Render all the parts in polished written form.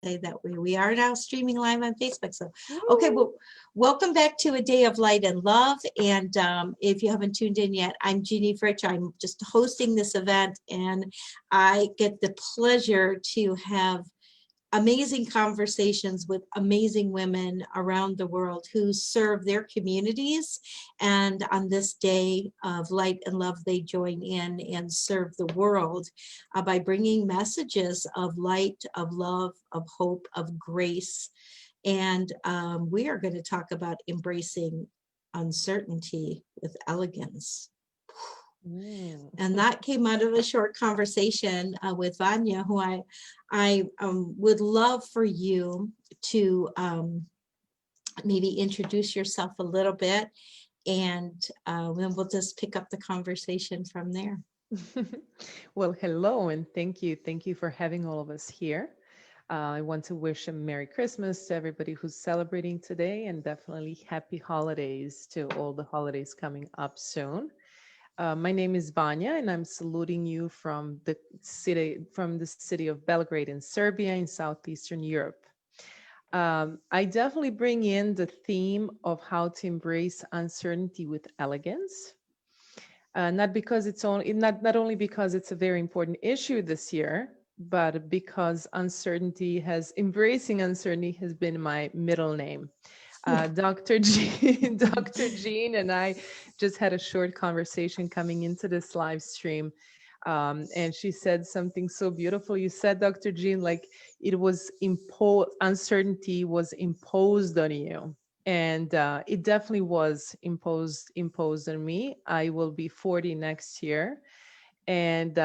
say that we are now streaming live on Facebook. So, okay, Woo! well, welcome back to A Day of Light and Love. And if you haven't tuned in yet, I'm Jeanne Fritch. I'm just hosting this event, and I get the pleasure to have amazing conversations with amazing women around the world who serve their communities. And on this day of light and love, they join in and serve the world by bringing messages of light, of love, of hope, of grace. And we are going to talk about embracing uncertainty with elegance. Mm. And that came out of a short conversation with Vanya, who I would love for you to maybe introduce yourself a little bit, and then we'll just pick up the conversation from there. Well, hello, and thank you. Thank you for having all of us here. I want to wish a Merry Christmas to everybody who's celebrating today, and definitely happy holidays to all the holidays coming up soon. My name is Vanya, and I'm saluting you from the city of Belgrade in Serbia in southeastern Europe. I definitely bring in the theme of how to embrace uncertainty with elegance. Not because it's only not only because it's a very important issue this year, but because uncertainty has embracing uncertainty has been my middle name. Dr. Dr. Jean and I just had a short conversation coming into this live stream. And she said something so beautiful. You said, Dr. Jean, like it was uncertainty was imposed on you. And it definitely was imposed on me. I will be 40 next year. And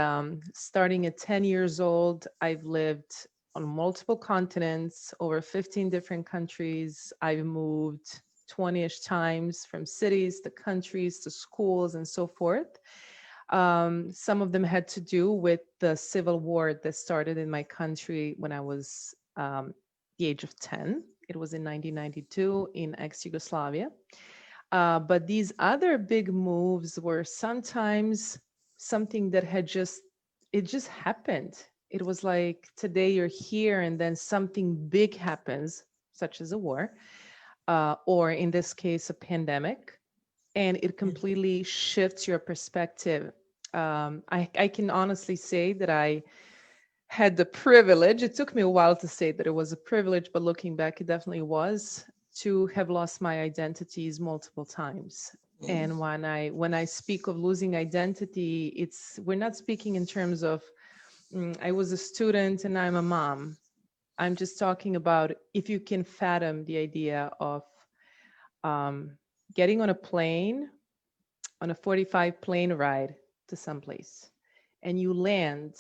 starting at 10 years old, I've lived on multiple continents, over 15 different countries. I've moved 20-ish times from cities to countries to schools and so forth. Some of them had to do with the civil war that started in my country when I was the age of 10. It was in 1992 in ex-Yugoslavia. But these other big moves were sometimes something that it just happened. It was like today you're here and then something big happens, such as a war, or in this case, a pandemic, and it completely shifts your perspective. I can honestly say that I had the privilege, it took me a while to say that it was a privilege, but looking back, it definitely was, to have lost my identities multiple times. And when I speak of losing identity, we're not speaking in terms of I was a student and I'm a mom. I'm just talking about if you can fathom the idea of um, getting on a plane, on a 45 plane ride to someplace, and you land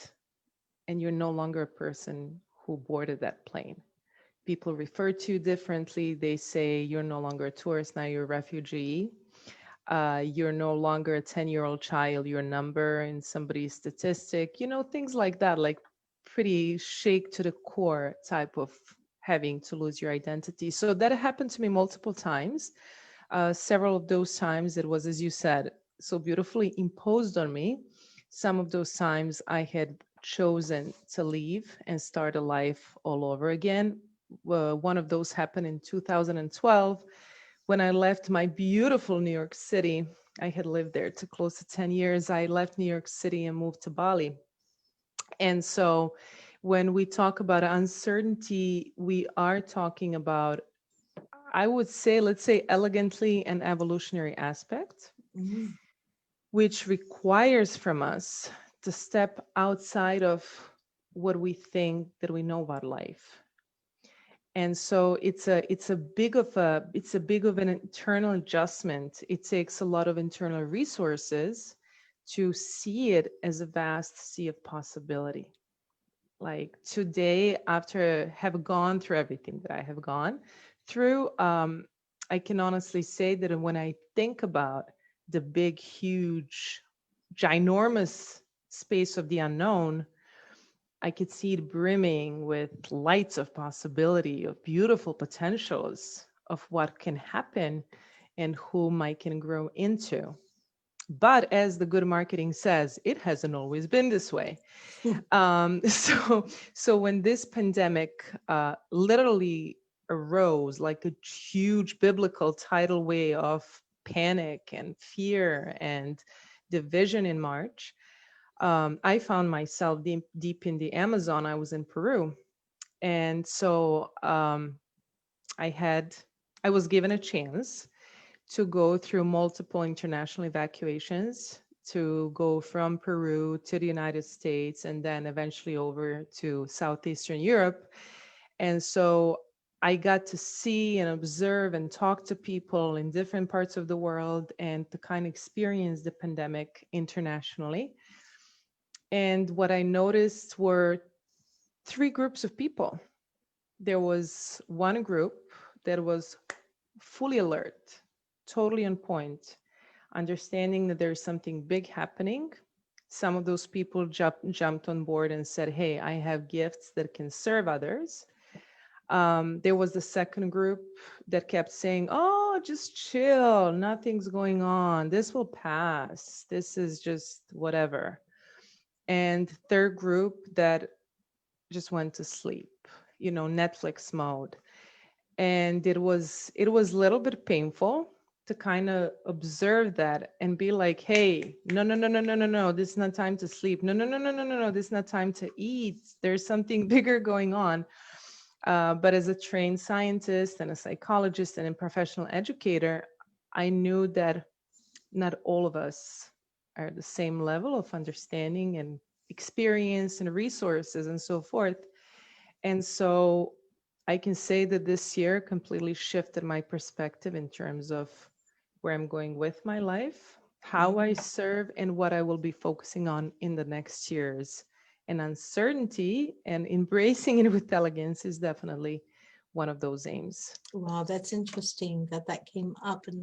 and you're no longer a person who boarded that plane. People refer to you differently. They say you're no longer a tourist, now you're a refugee. You're no longer a 10-year-old child, you're a number in somebody's statistic, things like that, like pretty shake to the core type of having to lose your identity. So that happened to me multiple times. Several of those times it was, as you said, so beautifully imposed on me. Some of those times I had chosen to leave and start a life all over again. One of those happened in 2012 when I left my beautiful New York City. I had lived there to close to 10 years. I left New York City and moved to Bali. And so when we talk about uncertainty, we are talking about, I would say, let's say elegantly, an evolutionary aspect, Mhm. which requires from us to step outside of what we think that we know about life. And so it's a big of an internal adjustment. It takes a lot of internal resources to see it as a vast sea of possibility. Like today, after have gone through everything that I have gone through, I can honestly say that when I think about the big, huge, ginormous space of the unknown, I could see it brimming with lights of possibility, of beautiful potentials of what can happen and whom I can grow into. But as the good marketing says, it hasn't always been this way. So when this pandemic literally arose like a huge biblical tidal wave of panic and fear and division in March, I found myself deep in the Amazon. I was in Peru, and so I was given a chance to go through multiple international evacuations, to go from Peru to the United States and then eventually over to Southeastern Europe. And so I got to see and observe and talk to people in different parts of the world and to kind of experience the pandemic internationally. And what I noticed were three groups of people. There was one group that was fully alert, totally on point, understanding that there's something big happening. Some of those people jumped on board and said, hey, I have gifts that can serve others. There was the second group that kept saying, oh, just chill, nothing's going on, this will pass, this is just whatever. And third group that just went to sleep, Netflix mode. And it was a little bit painful to kind of observe that and be like, hey, no, no, no, no, no, no, no, this is not time to sleep, no, no, no, no, no, no, no, this is not time to eat, there's something bigger going on. But as a trained scientist and a psychologist and a professional educator, I knew that not all of us are at the same level of understanding and experience and resources and so forth. And so I can say that this year completely shifted my perspective in terms of where I'm going with my life, how I serve, and what I will be focusing on in the next years. And uncertainty and embracing it with elegance is definitely one of those aims. Wow, that's interesting that that came up in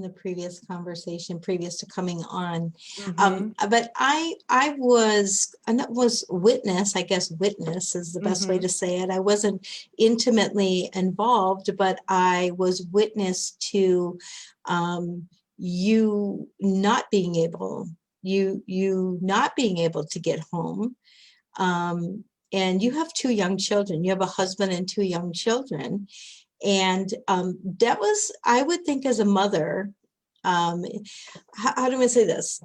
the previous conversation, previous to coming on. But I was, and that was witness, I guess witness is the best way to say it. I wasn't intimately involved, but I was witness to you not being able, you not being able to get home. And you have two young children. You have a husband and two young children. And that was, I would think as a mother, how do I say this?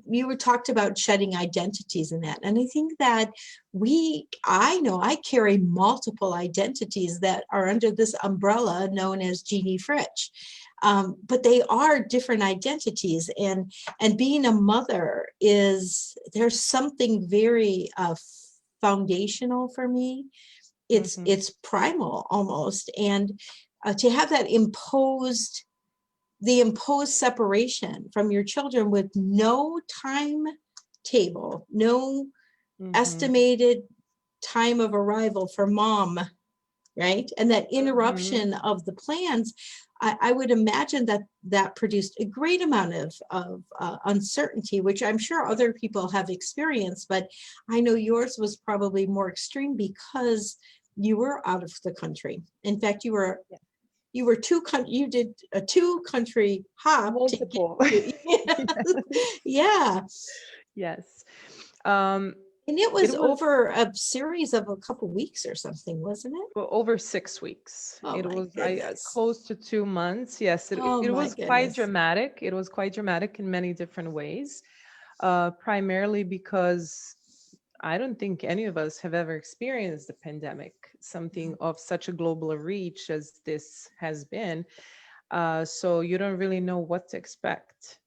You were talked about shedding identities in that. And I think that I know I carry multiple identities that are under this umbrella known as Jeanne Fritch. But they are different identities. And being a mother there's something very foundational for me. It's primal almost. And to have that imposed separation from your children with no timetable, no estimated time of arrival for mom, right? And that interruption of the plans, I would imagine that produced a great amount of uncertainty, which I'm sure other people have experienced, but I know yours was probably more extreme because you were out of the country. In fact, you did a 2-country hop. Multiple. Yeah. Yes. And it was over a series of a couple weeks or something, wasn't it? Over 6 weeks. Oh, It my was goodness. close to 2 months. Yes, it Oh, my was quite goodness. dramatic. It was quite dramatic in many different ways, primarily because I don't think any of us have ever experienced the pandemic, something of such a global reach as this has been. So you don't really know what to expect.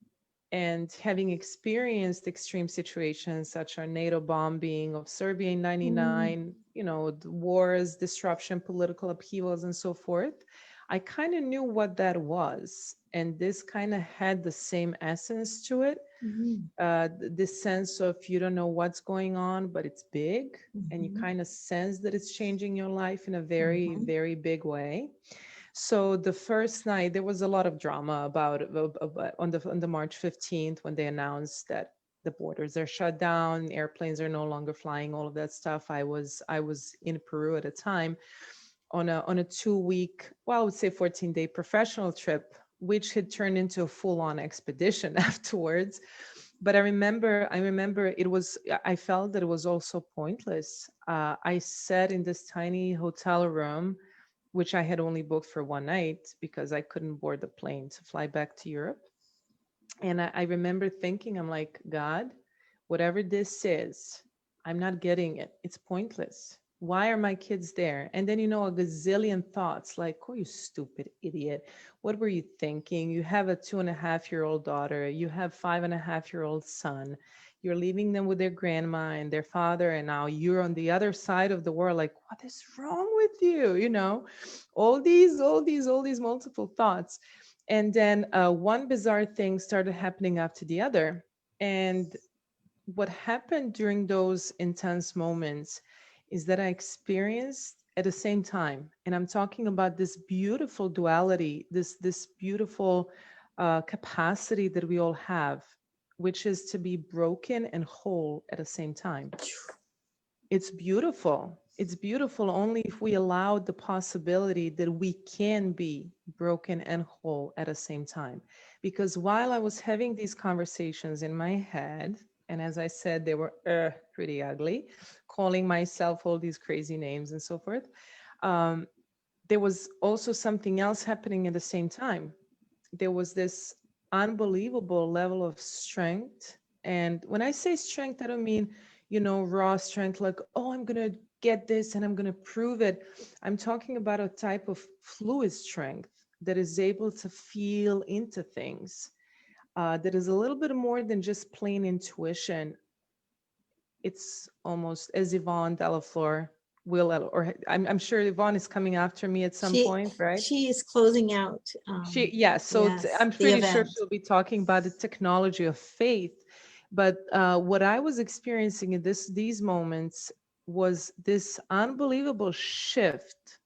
And having experienced extreme situations such as NATO bombing of Serbia in 99, the wars, disruption, political upheavals, and so forth, I kind of knew what that was. And this kind of had the same essence to it. This sense of you don't know what's going on, but it's big. And you kind of sense that it's changing your life in a very, very big way. So the first night, there was a lot of drama about on the March 15th when they announced that the borders are shut down, airplanes are no longer flying, all of that stuff. I was in Peru at a time on a 2-week, well, I would say 14-day professional trip which had turned into a full-on expedition afterwards. But I remember I felt that it was also pointless. I sat in this tiny hotel room, which I had only booked for one night because I couldn't board the plane to fly back to Europe. And I remember thinking, I'm like, God, whatever this is, I'm not getting it. It's pointless. Why are my kids there? And then, a gazillion thoughts like, oh, you stupid idiot. What were you thinking? You have a 2.5-year-old daughter. You have 5.5-year-old son. You're leaving them with their grandma and their father. And now you're on the other side of the world. Like, what is wrong with you? All these multiple thoughts. And then one bizarre thing started happening after the other. And what happened during those intense moments is that I experienced at the same time, and I'm talking about this beautiful duality, this beautiful capacity that we all have, which is to be broken and whole at the same time. It's beautiful. It's beautiful only if we allow the possibility that we can be broken and whole at the same time. Because while I was having these conversations in my head, and as I said, they were pretty ugly, calling myself all these crazy names and so forth, um, there was also something else happening at the same time. There was this unbelievable level of strength. And when I say strength, I don't mean, raw strength, like, oh, I'm going to get this and I'm going to prove it. I'm talking about a type of fluid strength that is able to feel into things, that is a little bit more than just plain intuition. It's almost as Yvonne Delafleur or I'm sure Yvonne is coming after me at some She point, right? she is closing out. I'm The pretty sure event. she'll be talking about the technology of faith. But what I was experiencing in these moments was this unbelievable shift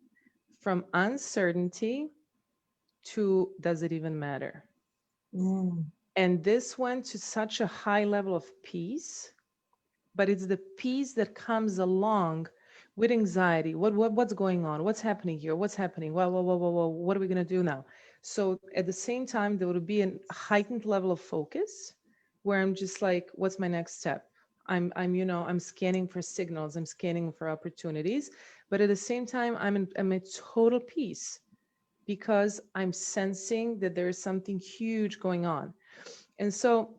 from uncertainty to does it even matter? Mm. And this went to such a high level of peace, but it's the peace that comes along with anxiety. What's going on? What's happening here? What's happening? What are we going to do now? So at the same time, there would be a heightened level of focus where I'm just like, what's my next step? I'm scanning for signals. I'm scanning for opportunities, but at the same time, I'm in total peace because I'm sensing that there is something huge going on. And so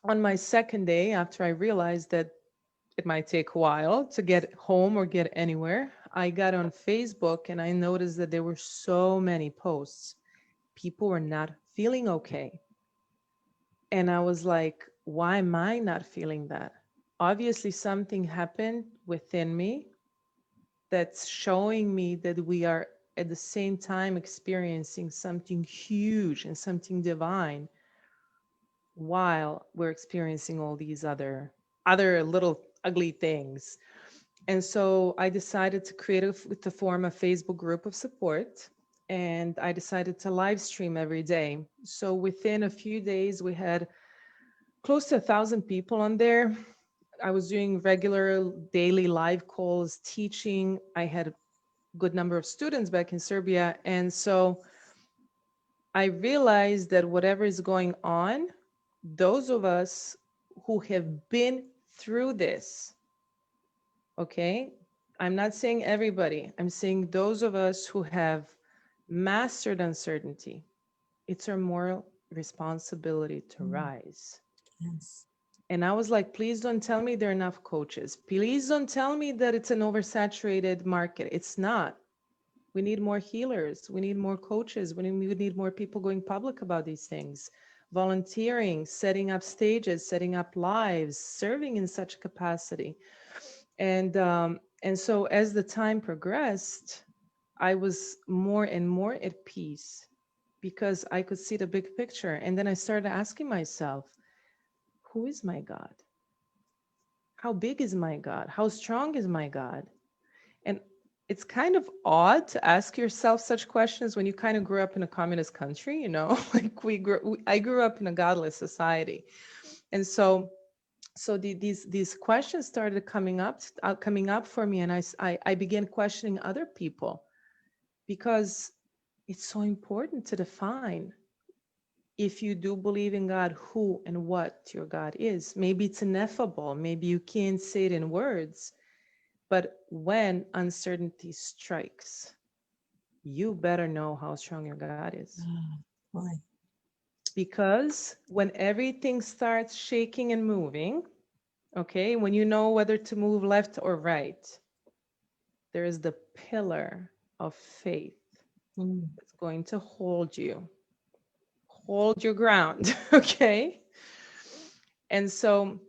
on my second day, after I realized that it might take a while to get home or get anywhere, I got on Facebook and I noticed that there were so many posts. People were not feeling okay. And I was like, why am I not feeling that? Obviously, something happened within me that's showing me that we are at the same time experiencing something huge and something divine while we're experiencing all these other little ugly things. And so I decided to to form a Facebook group of support, and I decided to live stream every day. So within a few days, we had close to 1,000 people on there. I was doing regular daily live calls, teaching. I had a good number of students back in Serbia. And so I realized that whatever is going on, those of us who have been through this, okay? I'm not saying everybody, I'm saying those of us who have mastered uncertainty, it's our moral responsibility to Mm. rise. Yes. And I was like, please don't tell me there are enough coaches. Please don't tell me that it's an oversaturated market. It's not. We need more healers. We need more coaches. We need more people going public about these things. Volunteering, setting up stages, setting up lives, serving in such capacity. And so as the time progressed, I was more and more at peace because I could see the big picture. And then I started asking myself, who is my God? How big is my God? How strong is my God? And it's kind of odd to ask yourself such questions when you kind of grew up in a communist country, like I grew up in a godless society. And so these questions started coming up for me, and I began questioning other people because it's so important to define. if you do believe in God, who and what your God is. Maybe it's ineffable. Maybe you can't say it in words. But when uncertainty strikes, you better know how strong your God is. Oh, boy. Because when everything starts shaking and moving, okay, when you know whether to move left or right, there is the pillar of faith Mm. that's going to hold your ground, okay? And so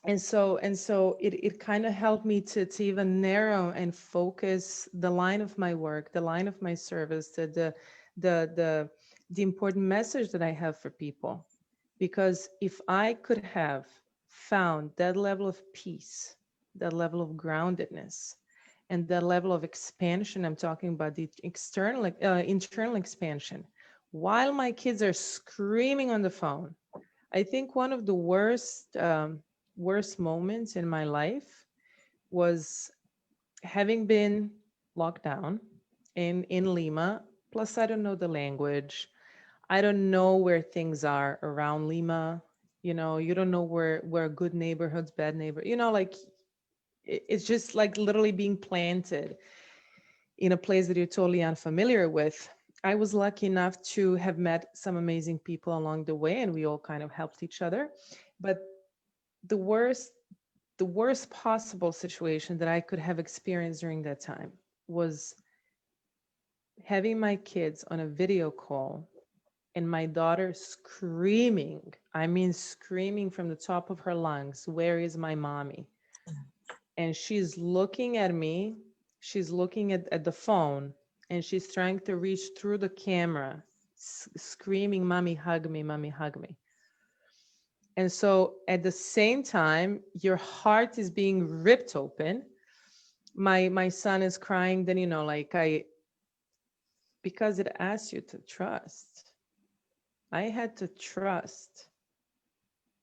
it kind of helped me to even narrow and focus the line of my work, the line of my service, the the important message that I have for people. Because if I could have found that level of peace, that level of groundedness, and that level of expansion, I'm talking about the external, internal expansion, while my kids are screaming on the phone. I think one of the worst moments in my life was having been locked down in Lima. Plus, I don't know the language. I don't know where things are around Lima. You know, you don't know where good neighborhoods, bad neighbor. You know, like it's just like literally being planted in a place that you're totally unfamiliar with. I was lucky enough to have met some amazing people along the way, and we all kind of helped each other. But the worst, the worst possible situation that I could have experienced during that time was having my kids on a video call and my daughter screaming, I mean, screaming from the top of her lungs, "Where is my mommy?" And she's looking at me, she's looking at the phone, and she's trying to reach through the camera, screaming, "Mommy, hug me, mommy, hug me." And so at the same time, your heart is being ripped open. My son is crying, then, you know, like because it asks you to trust. I had to trust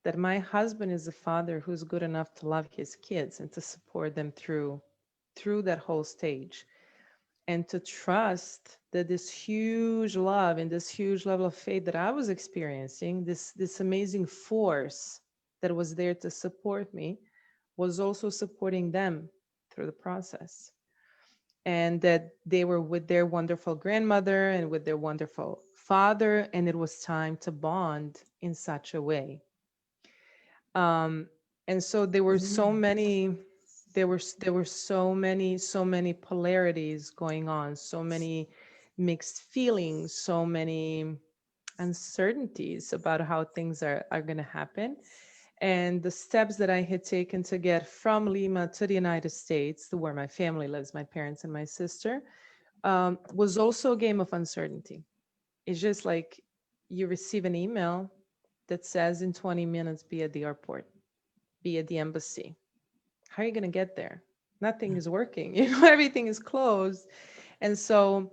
that my husband is a father who's good enough to love his kids and to support them through that whole stage, and to trust that this huge love and this huge level of faith that I was experiencing, this amazing force that was there to support me, was also supporting them through the process, and that they were with their wonderful grandmother and with their wonderful father, and it was time to bond in such a way. um, and so there were so Yeah. many, there were so many polarities going on, so many mixed feelings, so many uncertainties about how things are going to happen. And the steps that I had taken to get from Lima to the United States, to where my family lives, my parents and my sister, was also a game of uncertainty. It's just like you receive an email that says in 20 minutes be at the airport, be at the embassy. How are you going to get there? Nothing is working. Everything is closed. And so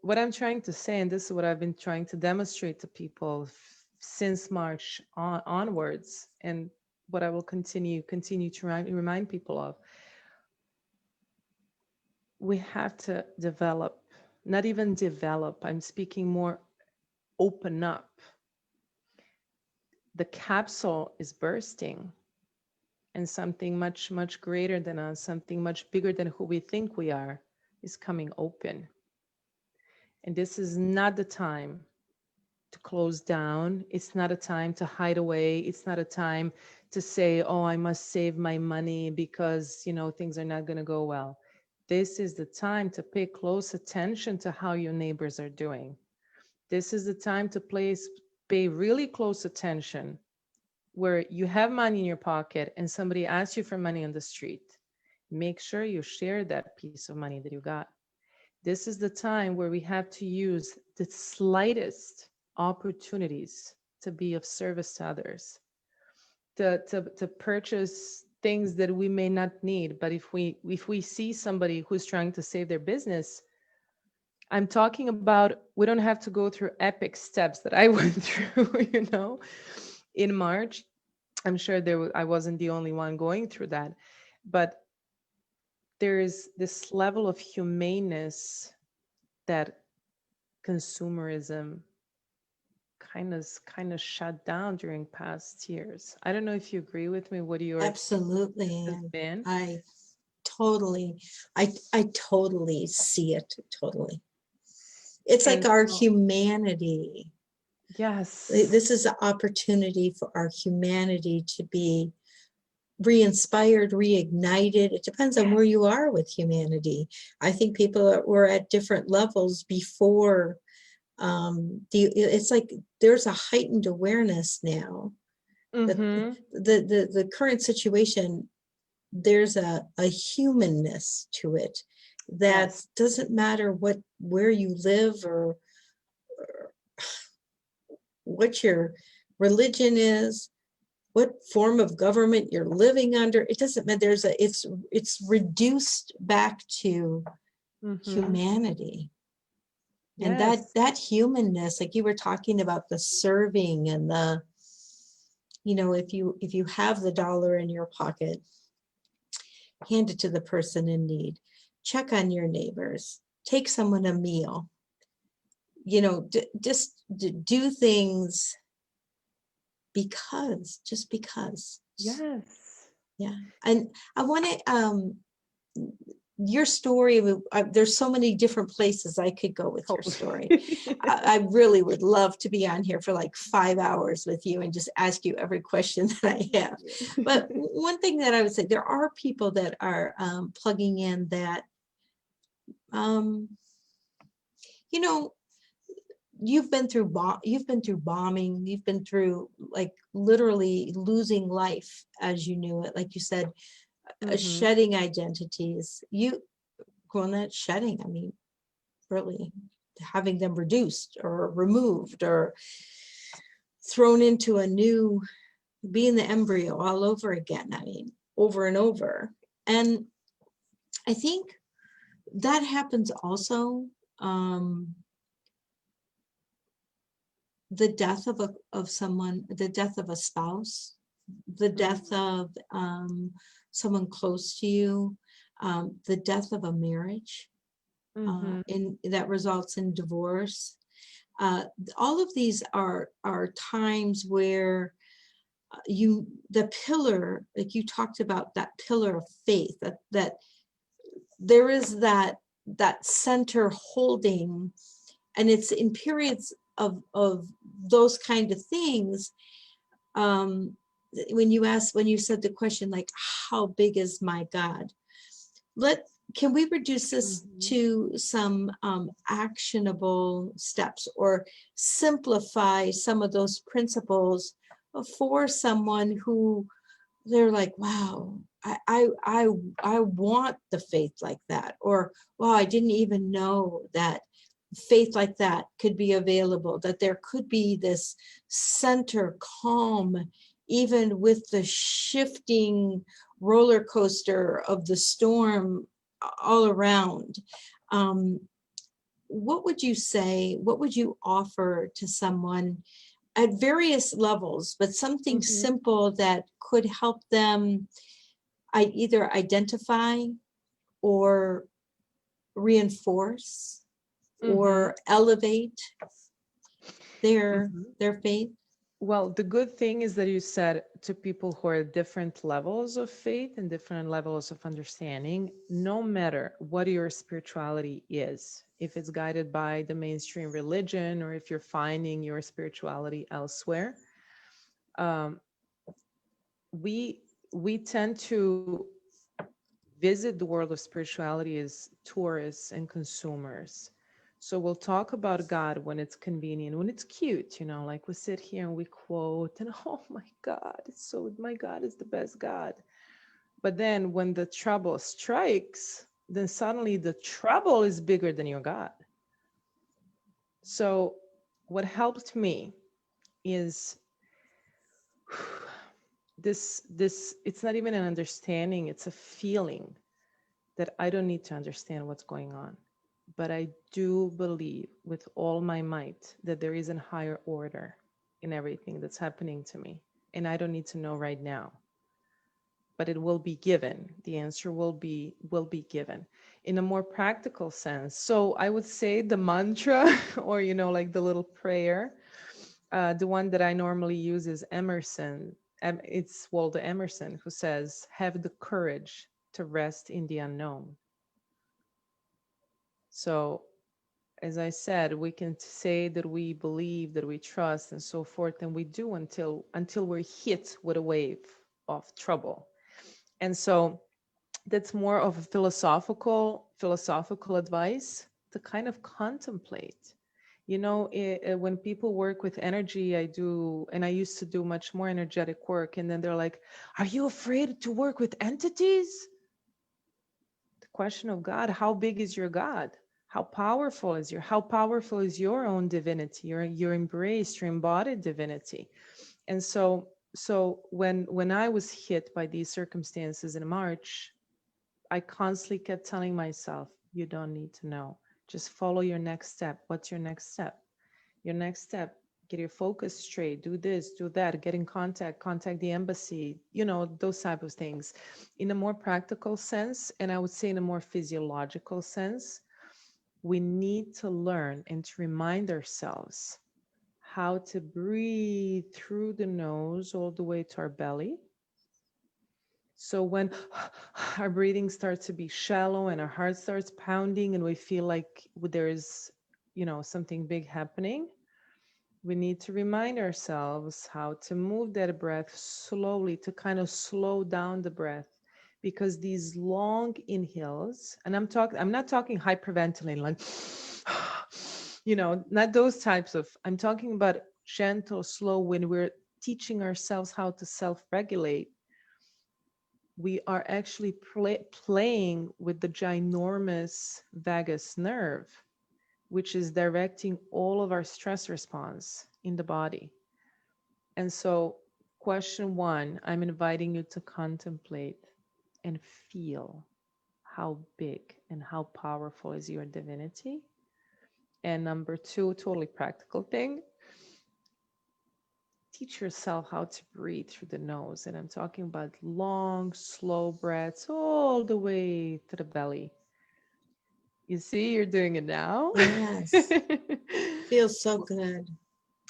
what I'm trying to say, and this is what I've been trying to demonstrate to people since March onwards, and what I will continue to remind people of, we have to develop, not even develop, I'm speaking more, open up. The capsule is bursting, and something much, much greater than us, something much bigger than who we think we are, is coming open. And this is not the time to close down. It's not a time to hide away. It's not a time to say, oh, I must save my money because, things are not going to go well. This is the time to pay close attention to how your neighbors are doing. This is the time to pay really close attention where you have money in your pocket and somebody asks you for money on the street. Make sure you share that piece of money that you got. This is the time where we have to use the slightest opportunities to be of service to others, to purchase things that we may not need. But if we see somebody who's trying to save their business, I'm talking about, we don't have to go through epic steps that I went through, in March. I'm sure I wasn't the only one going through that, but there is this level of humaneness that consumerism kind of shut down during past years. I don't know if you agree with me, what your experience Absolutely. has And been. I totally, I totally see it. Totally. It's like And our so, humanity. yes. This is an opportunity for our humanity to be re-inspired, reignited. It depends on where you are with humanity. I think people were at different levels before. It's like there's a heightened awareness now that Mm-hmm. the current situation, there's a humanness to it that Yes. doesn't matter where you live or what your religion is, what form of government you're living under. It doesn't matter. It's reduced back to Mm-hmm. humanity. And Yes. that humanness, like you were talking about the serving and if you have the dollar in your pocket, hand it to the person in need. Check on your neighbors. Take someone a meal. Just do things just because. Yes. Yeah. And I want to, your story, there's so many different places I could go with your story. Totally. I really would love to be on here for like 5 hours with you and just ask you every question that I have. But one thing that I would say, there are people that are plugging in that, um, you know, you've been through bombing, you've been through like literally losing life as you knew it, like you said, Mm-hmm. shedding identities. You well, not shedding, I mean, really having them reduced or removed or thrown into a new, being the embryo all over again. I mean, over and over. And I think that happens also. Um, the death of someone, the death of a spouse, the death Mm-hmm. of someone close to you, the death of a marriage, Mm-hmm. in that results in divorce. Uh, all of these are times where the pillar, like you talked about, that pillar of faith, that there is that center holding, and it's in periods of those kind of things. um when you said the question, like, how big is my God? let can we reduce this Mm-hmm. to some actionable steps, or simplify some of those principles for someone who they're like, wow, I want the faith like that, or wow, I didn't even know that faith like that could be available, that there could be this center calm even with the shifting roller coaster of the storm all around. um, what would you say, what would you offer to someone at various levels, but something Mm-hmm. simple that could help them either identify or reinforce Mm-hmm. or elevate their Mm-hmm. their faith? Well, the good thing is that you said to people who are at different levels of faith and different levels of understanding, no matter what your spirituality is, if it's guided by the mainstream religion or if you're finding your spirituality elsewhere, um, we we tend to visit the world of spirituality as tourists and consumers. So we'll talk about God when it's convenient, when it's cute, like we sit here and we quote, and oh my God, my God is the best God. But then when the trouble strikes, then suddenly the trouble is bigger than your God. So what helped me is this it's not even an understanding, it's a feeling that I don't need to understand what's going on. But I do believe with all my might that there is a higher order in everything that's happening to me. And I don't need to know right now. But it will be given. The answer will be given in a more practical sense. So I would say the mantra or like the little prayer The one that I normally use is Emerson. It's Walter Emerson who says, "Have the courage to rest in the unknown." So, as I said, we can say that we believe, that we trust, and so forth, and we do until we're hit with a wave of trouble. And so that's more of a philosophical advice to kind of contemplate. When people work with energy, I used to do much more energetic work, and then they're like, "Are you afraid to work with entities?" The question of God: how big is your God? How powerful is your own divinity, your embraced, your embodied divinity? And so when I was hit by these circumstances in March, I constantly kept telling myself, you don't need to know. Just follow your next step. What's your next step? Your next step, get your focus straight, do this, do that, get in contact the embassy, those type of things. In a more practical sense, and I would say in a more physiological sense, we need to learn and to remind ourselves how to breathe through the nose all the way to our belly. So when our breathing starts to be shallow and our heart starts pounding and we feel like there's, something big happening, we need to remind ourselves how to move that breath slowly, to kind of slow down the breath, because these long inhales, and I'm not talking hyperventilating, like, not those types of, I'm talking about gentle, slow, when we're teaching ourselves how to self-regulate. We are actually playing with the ginormous vagus nerve, which is directing all of our stress response in the body. And so, question one, I'm inviting you to contemplate and feel how big and how powerful is your divinity. And number two, totally practical thing, teach yourself how to breathe through the nose. And I'm talking about long, slow breaths all the way to the belly. You see, you're doing it now. Yes. Feels so good.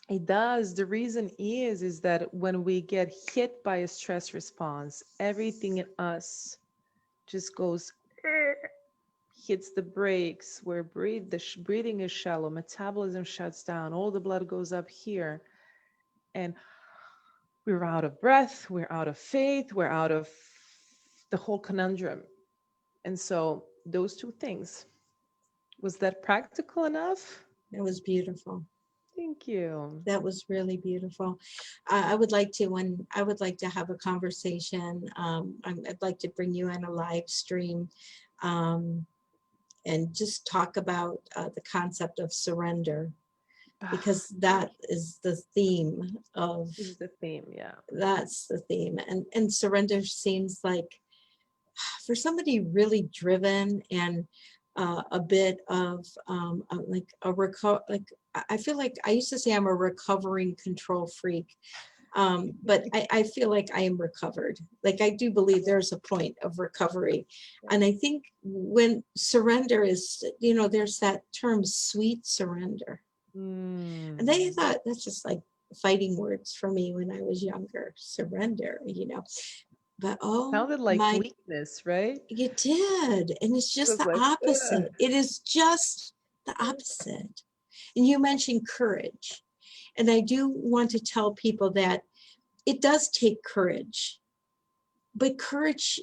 It does. The reason is that when we get hit by a stress response, everything in us just goes, hits the brakes, where breathing is shallow, metabolism shuts down, all the blood goes up here, and we're out of breath, we're out of faith, we're out of the whole conundrum. And so those two things, was that practical enough? It was beautiful. Thank you. That was really beautiful. I would like to have a conversation. I'd like to bring you on a live stream, and just talk about the concept of surrender, because that is the theme of, Is the theme, yeah. that's the theme. And surrender seems like, for somebody really driven and a bit of like I feel like I used to say I'm a recovering control freak. But I feel like I am recovered. Like, I do believe there's a point of recovery. And I think when surrender is, there's that term, sweet surrender. And they thought that's just like fighting words for me when I was younger, surrender. But Sounded like my, weakness, right? you did. And it's It just was the like, ugh. opposite. It is just the opposite. And you mentioned courage. And I do want to tell people that it does take courage. But courage,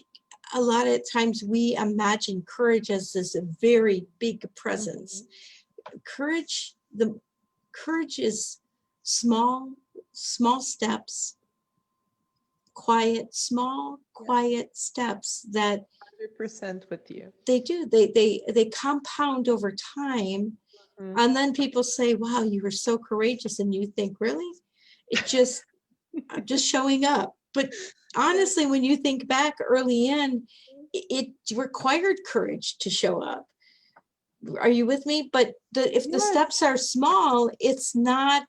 a lot of times we imagine courage as this very big presence. Courage is small steps, quiet steps that 100% with you. they do. They compound over time. Mhm. And then people say, wow, you were so courageous. And you think, really? It just, I'm just showing up. But honestly, when you think back early in, it required courage to show up. Are you with me? But if the Yes. steps are small, it's not,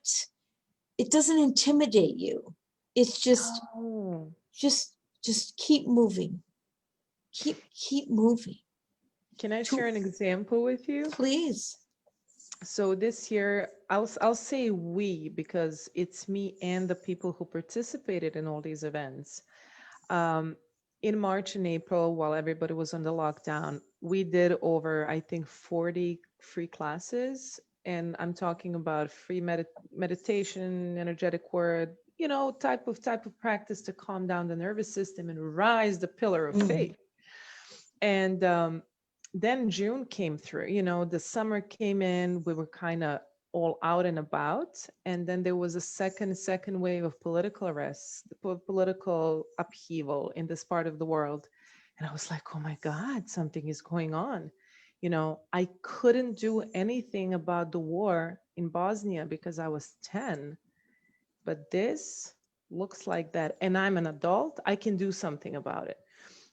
it doesn't intimidate you. It's just, Oh. just keep moving. Keep moving. Can I share an example with you? Please. So this year, I'll say we, because it's me and the people who participated in all these events. Um, in March and April, while everybody was on the lockdown, we did over, I think, 40 free classes. And I'm talking about free meditation, energetic word, type of practice to calm down the nervous system and rise the pillar of Mm. faith. And then June came through, the summer came in, we were kind of all out and about. And then there was a second wave of political arrests, political upheaval in this part of the world. And I was like, oh my God, something is going on. I couldn't do anything about the war in Bosnia because I was 10. But this looks like that. And I'm an adult, I can do something about it.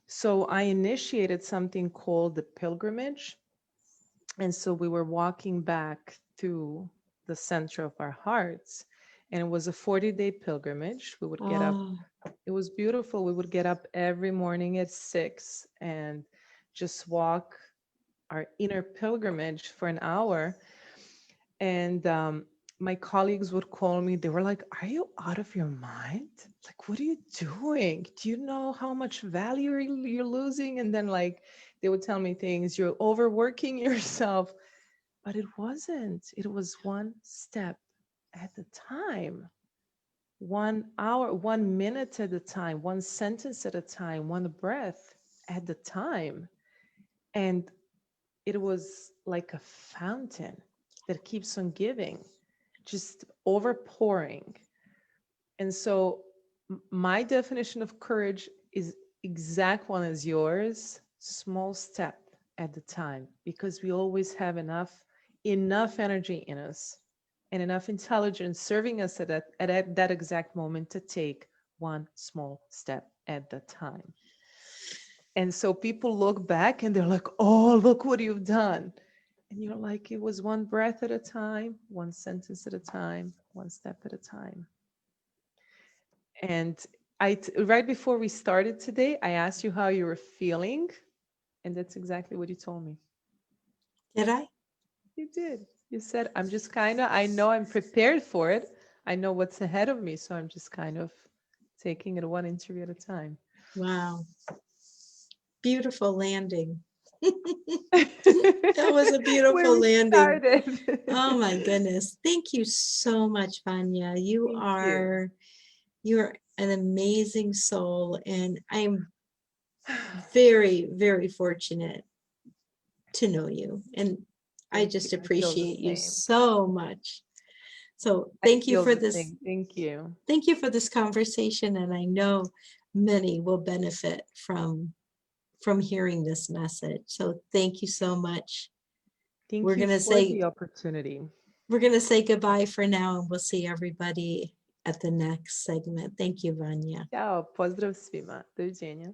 So I initiated something called the pilgrimage. And so we were walking back to the center of our hearts. And it was a 40-day pilgrimage. We would get up. Oh, It was beautiful. We would get up every morning at 6 and just walk our inner pilgrimage for an hour. And my colleagues would call me. They were like, are you out of your mind? Like, what are you doing? Do you know how much value you're losing? And then, like, they would tell me things, you're overworking yourself. But it wasn't. It was one step at a time, 1 hour, 1 minute at a time, one sentence at a time, one breath at the time. And it was like a fountain that keeps on giving, just overpouring. And so my definition of courage is exact one as yours, small step at the time, because we always have enough energy in us and enough intelligence serving us at that exact moment to take one small step at the time. And so people look back and they're like, oh, look what you've done. And you're like, it was one breath at a time, one sentence at a time, one step at a time. And right before we started today, I asked you how you were feeling. And that's exactly what you told me. did I? You did. You said, I know I'm prepared for it. I know what's ahead of me. So I'm just kind of taking it one interview at a time. Wow. Beautiful landing. That was a Where beautiful we landing. started. Oh my goodness. Thank you so much, Vanya. Thank you. You're an amazing soul, and I'm very, very fortunate to know you. And I Thank you. just I feel the appreciate you same. so much. So I feel the same. Thank you. thank you for this conversation. And I know many will benefit from hearing this message. So thank you so much. We're Thank you gonna for say the opportunity. we're gonna say goodbye for now, and we'll see everybody at the next segment. Thank you, Vanya. Ćao, pozdrav svima. Doviđenja.